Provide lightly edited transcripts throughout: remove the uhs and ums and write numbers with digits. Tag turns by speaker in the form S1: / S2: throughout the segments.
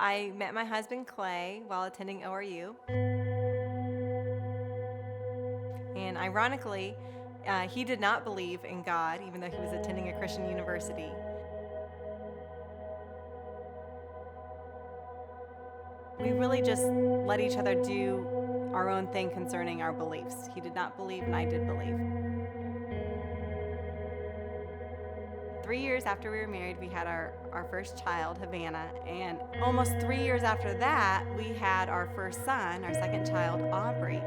S1: I met my husband Clay while attending ORU. And ironically, he did not believe in God, even though he was attending a Christian university. We really just let each other do our own thing concerning our beliefs. He did not believe, and I did believe. 3 years after we were married, we had our first child, Havana, and almost 3 years after that, we had our first son, our second child, Aubrey.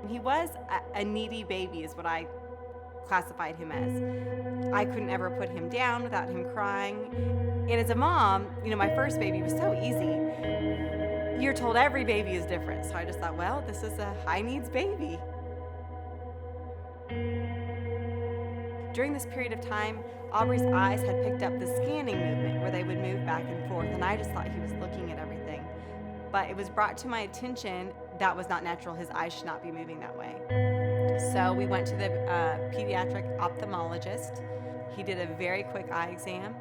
S1: He was a needy baby is what I classified him as. I couldn't ever put him down without him crying. And as a mom, my first baby was so easy. You're told every baby is different. So I just thought, well, this is a high needs baby. During this period of time, Aubrey's eyes had picked up the scanning movement where they would move back and forth, and I just thought he was looking at everything. But it was brought to my attention that was not natural. His eyes should not be moving that way. So we went to the pediatric ophthalmologist. He did a very quick eye exam,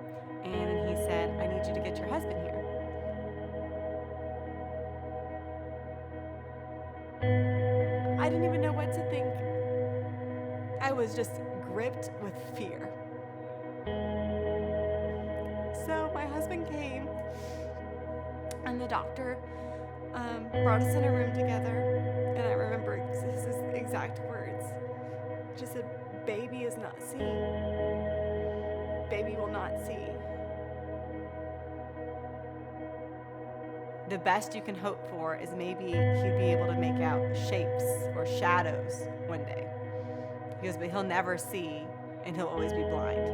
S1: and then he said, I need you to get your husband here. I didn't even know what to think. I was just gripped with fear. So my husband came, and the doctor brought us in a room together, and I remember his exact words. He just said, baby is not seeing. Baby will not see. The best you can hope for is maybe he'd be able to make out shapes or shadows one day. He goes, but he'll never see, and he'll always be blind.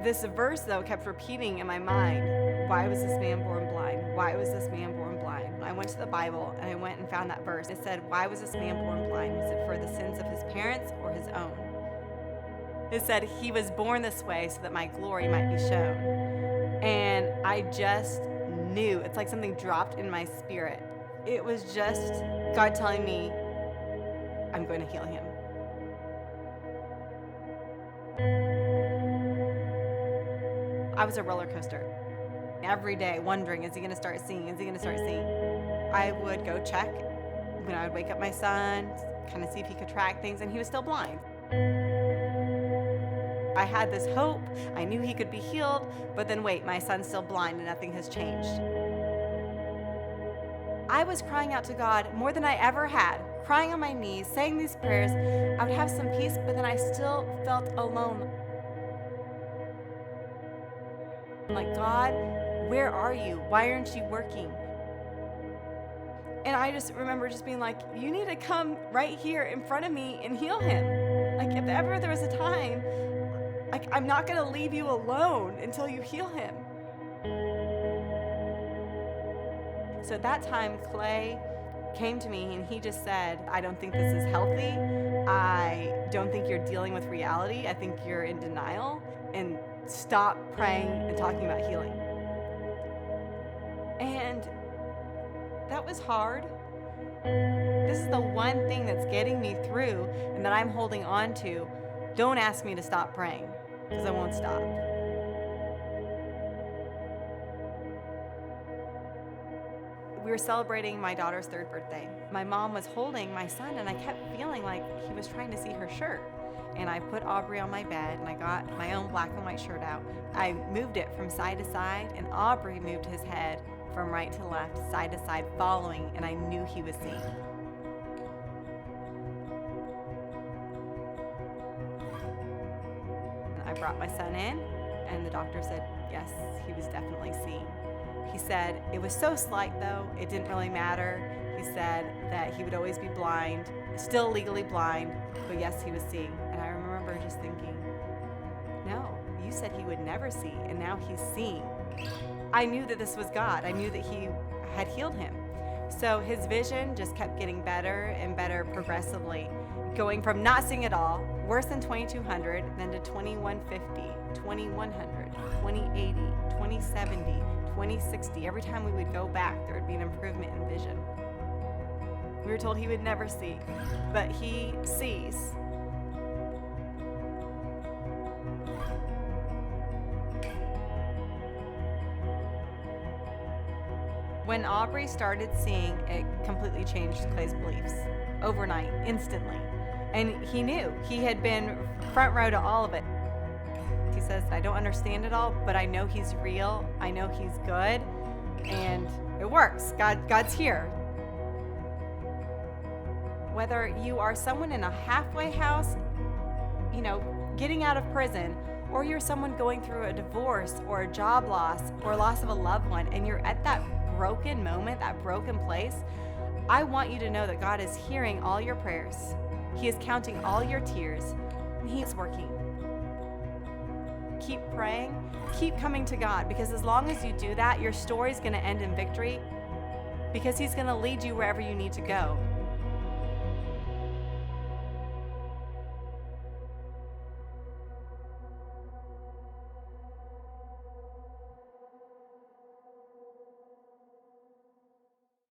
S1: This verse, though, kept repeating in my mind. Why was this man born blind? Why was this man born blind? I went to the Bible, and I went and found that verse. It said, why was this man born blind? Was it for the sins of his parents or his own? It said, he was born this way so that my glory might be shown. And I just knew. It's like something dropped in my spirit. It was just God telling me, I'm going to heal him. I was a roller coaster. Every day wondering, is he going to start seeing? Is he going to start seeing? I would go check when I would wake up my son, kind of see if he could track things, and he was still blind. I had this hope. I knew he could be healed, but then wait, my son's still blind and nothing has changed. I was crying out to God more than I ever had, crying on my knees, saying these prayers. I would have some peace, but then I still felt alone. I'm like, God, where are you? Why aren't you working? And I just remember just being like, you need to come right here in front of me and heal him. Like, if ever there was a time, like, I'm not going to leave you alone until you heal him. So at that time, Clay came to me and he just said, I don't think this is healthy. I don't think you're dealing with reality. I think you're in denial, and stop praying and talking about healing. And that was hard. This is the one thing that's getting me through and that I'm holding on to. Don't ask me to stop praying, because I won't stop. We were celebrating my daughter's 3rd birthday. My mom was holding my son, and I kept feeling like he was trying to see her shirt. And I put Aubrey on my bed, and I got my own black and white shirt out. I moved it from side to side, and Aubrey moved his head from right to left, side to side, following, and I knew he was seeing. I brought my son in, and the doctor said, yes, he was definitely seeing. He said, it was so slight though, it didn't really matter. He said that he would always be blind, still legally blind, but yes, he was seeing. And I remember just thinking, no, you said he would never see, and now he's seeing. I knew that this was God. I knew that he had healed him. So his vision just kept getting better and better progressively, going from not seeing at all, worse than 2200, then to 2150, 2100, 2080, 2070, 2060. Every time we would go back, there would be an improvement in vision. We were told he would never see, but he sees. When Aubrey started seeing, it completely changed Clay's beliefs overnight, instantly. And he knew. He had been front row to all of it. He says, I don't understand it all, but I know he's real. I know he's good. And it works. God's here. Whether you are someone in a halfway house, getting out of prison, or you're someone going through a divorce or a job loss or loss of a loved one, and you're at that broken moment, that broken place, I want you to know that God is hearing all your prayers. He is counting all your tears, and He is working. Keep praying, keep coming to God, because as long as you do that, your story is going to end in victory, because He's going to lead you wherever you need to go.